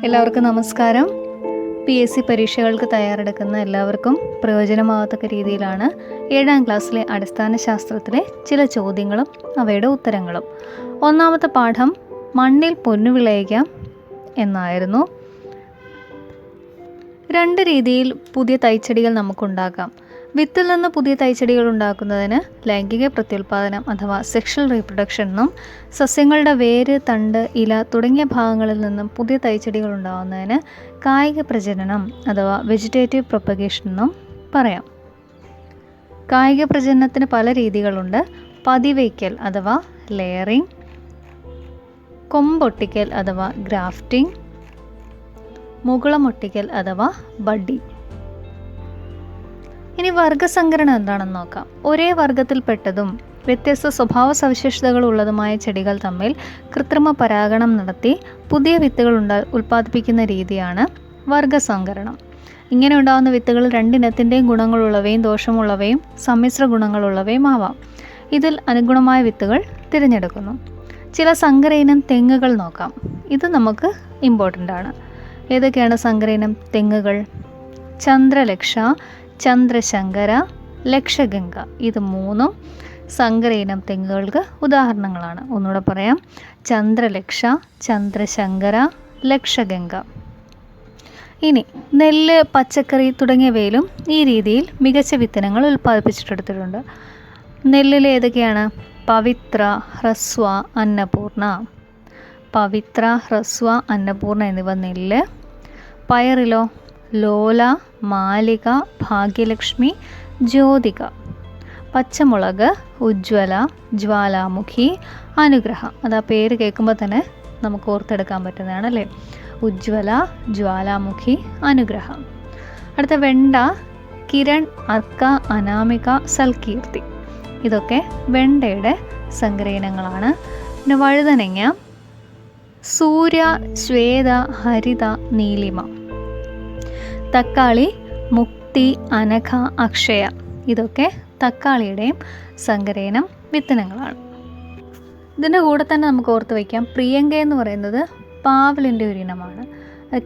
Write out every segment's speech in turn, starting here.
എല്ലാവർക്കും നമസ്കാരം. PSC പരീക്ഷകൾക്ക് തയ്യാറെടുക്കുന്ന എല്ലാവർക്കും പ്രയോജനമാകത്തക്ക രീതിയിലാണ് 7ാം ക്ലാസ്സിലെ അടിസ്ഥാന ശാസ്ത്രത്തിലെ ചില ചോദ്യങ്ങളും അവയുടെ ഉത്തരങ്ങളും. ഒന്നാമത്തെ പാഠം മണ്ണിൽ പൊന്നു വിളയിക്കാം എന്നായിരുന്നു. 2 രീതിയിൽ പുതിയ തൈച്ചെടികൾ നമുക്കുണ്ടാക്കാം. വിത്തിൽ നിന്ന് പുതിയ തൈച്ചെടികൾ ഉണ്ടാക്കുന്നതിന് ലൈംഗിക പ്രത്യുൽപാദനം അഥവാ സെക്ഷൽ റീപ്രൊഡക്ഷൻ എന്നും, സസ്യങ്ങളുടെ വേര്, തണ്ട്, ഇല തുടങ്ങിയ ഭാഗങ്ങളിൽ നിന്നും പുതിയ തൈച്ചെടികൾ ഉണ്ടാകുന്നതിന് കായിക പ്രജനനം അഥവാ വെജിറ്റേറ്റീവ് പ്രൊപ്പഗേഷൻ എന്നും പറയാം. കായിക പ്രജനനത്തിന് പല രീതികളുണ്ട്. പതിവയ്ക്കൽ അഥവാ ലെയറിംഗ്, കൊമ്പൊട്ടിക്കൽ അഥവാ ഗ്രാഫ്റ്റിംഗ്, മുകുളമൊട്ടിക്കൽ അഥവാ ബഡ്ഡിംഗ്. ഇനി വർഗസങ്കരണം എന്താണെന്ന് നോക്കാം. ഒരേ വർഗത്തിൽപ്പെട്ടതും വ്യത്യസ്ത സ്വഭാവ സവിശേഷതകളുള്ളതുമായ ചെടികൾ തമ്മിൽ കൃത്രിമ പരാഗണം നടത്തി പുതിയ വിത്തുകൾ ഉൽപ്പാദിപ്പിക്കുന്ന രീതിയാണ് വർഗസങ്കരണം. ഇങ്ങനെ ഉണ്ടാകുന്ന വിത്തുകൾ 2 ഇനത്തിൻ്റെയും ഗുണങ്ങളുള്ളവയും ദോഷമുള്ളവയും സമ്മിശ്ര ഗുണങ്ങളുള്ളവയും ആവാം. ഇതിൽ അനുഗുണമായ വിത്തുകൾ തിരഞ്ഞെടുക്കുന്നു. ചില സങ്കര ഇനം തെങ്ങുകൾ നോക്കാം. ഇത് നമുക്ക് ഇമ്പോർട്ടൻ്റ് ആണ്. ഏതൊക്കെയാണ് സങ്കര ഇനം തെങ്ങുകൾ? ചന്ദ്രലക്ഷ, ചന്ദ്രശങ്കര, ലക്ഷഗംഗ. ഇത് 3 സങ്കര ഇനം തെങ്ങുകൾക്ക് ഉദാഹരണങ്ങളാണ്. ഒന്നുകൂടെ പറയാം: ചന്ദ്രലക്ഷ, ചന്ദ്രശങ്കര, ലക്ഷഗംഗ. ഇനി നെല്ല്, പച്ചക്കറി തുടങ്ങിയവയിലും ഈ രീതിയിൽ മികച്ച വിത്തിനങ്ങൾ ഉൽപ്പാദിപ്പിച്ചെടുത്തിട്ടുണ്ട്. നെല്ലിൽ ഏതൊക്കെയാണ്? പവിത്ര, ഹ്രസ്വ, അന്നപൂർണ. പവിത്ര, ഹ്രസ്വ, അന്നപൂർണ എന്നിവ നെല്ല്. പയറിലോ? ലോല, മാലിക, ഭാഗ്യലക്ഷ്മി, ജ്യോതിക. പച്ചമുളക് ഉജ്ജ്വല, ജ്വാലാമുഖി, അനുഗ്രഹം. അത് ആ പേര് കേൾക്കുമ്പോൾ തന്നെ നമുക്ക് ഓർത്തെടുക്കാൻ പറ്റുന്നതാണ് അല്ലേ? ഉജ്ജ്വല, ജ്വാലാമുഖി, അനുഗ്രഹം. അടുത്ത വെണ്ട, കിരൺ, അർക്ക, അനാമിക, സൽകീർത്തി. ഇതൊക്കെ വെണ്ടയുടെ സങ്കര ഇനങ്ങളാണ്. പിന്നെ വഴുതനങ്ങ, സൂര്യ, ശ്വേത, ഹരിത, നീലിമ. തക്കാളി, മുക്തി, അനഘ, അക്ഷയ. ഇതൊക്കെ തക്കാളിയുടെയും സങ്കരയിനം വിത്തിനങ്ങളാണ്. ഇതിൻ്റെ കൂടെ തന്നെ നമുക്ക് ഓർത്ത് വയ്ക്കാം, പ്രിയങ്ക എന്ന് പറയുന്നത് പാവലിൻ്റെ ഒരു ഇനമാണ്.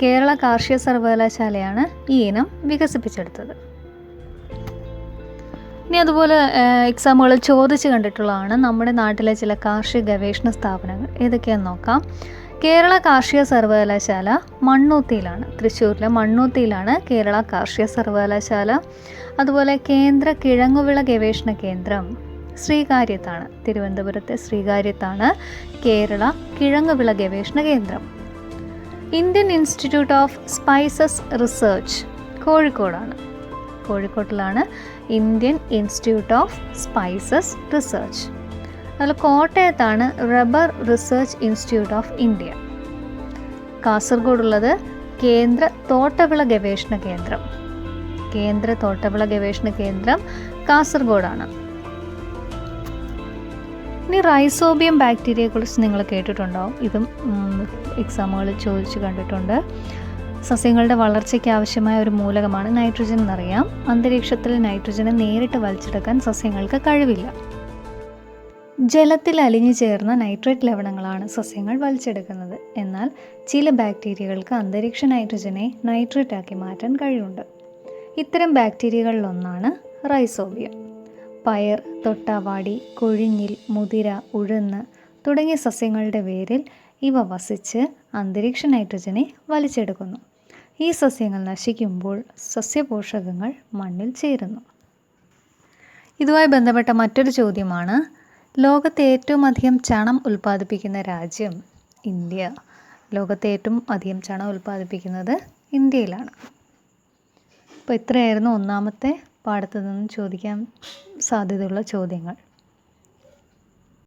കേരള കാർഷിക സർവകലാശാലയാണ് ഈ ഇനം വികസിപ്പിച്ചെടുത്തത്. ഇനി അതുപോലെ എക്സാമുകൾ ചോദിച്ച് കണ്ടിട്ടുള്ളതാണ് നമ്മുടെ നാട്ടിലെ ചില കാർഷിക ഗവേഷണ സ്ഥാപനങ്ങൾ. ഏതൊക്കെയാണെന്ന് നോക്കാം. കേരള കാർഷിക സർവകലാശാല മണ്ണൂത്തിയിലാണ്, തൃശ്ശൂരിലെ മണ്ണൂത്തിയിലാണ് കേരള കാർഷിക സർവകലാശാല. അതുപോലെ കേന്ദ്ര കിഴങ്ങുവിള ഗവേഷണ കേന്ദ്രം ശ്രീകാര്യത്താണ്, തിരുവനന്തപുരത്തെ ശ്രീകാര്യത്താണ് കേരള കിഴങ്ങുവിള ഗവേഷണ കേന്ദ്രം. Indian Institute of Spices Research കോഴിക്കോടാണ്, കോഴിക്കോട്ടിലാണ് Indian Institute of Spices Research. അതിൽ കോട്ടയത്താണ് Rubber Research Institute of India. കാസർഗോഡുള്ളത് കേന്ദ്ര തോട്ടവിള ഗവേഷണ കേന്ദ്രം, കേന്ദ്ര തോട്ടവിള ഗവേഷണ കേന്ദ്രം കാസർഗോഡാണ്. ഇനി റൈസോബിയം ബാക്ടീരിയയെക്കുറിച്ച് നിങ്ങൾ കേട്ടിട്ടുണ്ടാവും. ഇതും എക്സാമുകളിൽ ചോദിച്ചു കണ്ടിട്ടുണ്ട്. സസ്യങ്ങളുടെ വളർച്ചയ്ക്ക് ആവശ്യമായ ഒരു മൂലകമാണ് നൈട്രജൻ എന്നറിയാം. അന്തരീക്ഷത്തിൽ നൈട്രജനെ നേരിട്ട് വലിച്ചെടുക്കാൻ സസ്യങ്ങൾക്ക് കഴിവില്ല. ജലത്തിൽ അലിഞ്ഞു ചേർന്ന നൈട്രേറ്റ് ലവണങ്ങളാണ് സസ്യങ്ങൾ വലിച്ചെടുക്കുന്നത്. എന്നാൽ ചില ബാക്ടീരിയകൾക്ക് അന്തരീക്ഷ നൈട്രജനെ നൈട്രേറ്റ് ആക്കി മാറ്റാൻ കഴിവുണ്ട്. ഇത്തരം ബാക്ടീരിയകളിലൊന്നാണ് റൈസോബിയം. പയർ, തൊട്ടാവാടി, കൊഴിഞ്ഞിൽ, മുതിര, ഉഴുന്ന് തുടങ്ങിയ സസ്യങ്ങളുടെ വേരിൽ ഇവ വസിച്ച് അന്തരീക്ഷ നൈട്രജനെ വലിച്ചെടുക്കുന്നു. ഈ സസ്യങ്ങൾ നശിക്കുമ്പോൾ സസ്യപോഷകങ്ങൾ മണ്ണിൽ ചേരുന്നു. ഇതുമായി ബന്ധപ്പെട്ട മറ്റൊരു ചോദ്യമാണ്, ലോകത്തെ ഏറ്റവും അധികം ചണം ഉൽപ്പാദിപ്പിക്കുന്ന രാജ്യം ഇന്ത്യ. ലോകത്തെ ഏറ്റവും അധികം ചണം ഉൽപ്പാദിപ്പിക്കുന്നത് ഇന്ത്യയിലാണ്. അപ്പോൾ ഇത്രയായിരുന്നു ഒന്നാമത്തെ പാഠത്തു നിന്നും ചോദിക്കാൻ സാധ്യതയുള്ള ചോദ്യങ്ങൾ.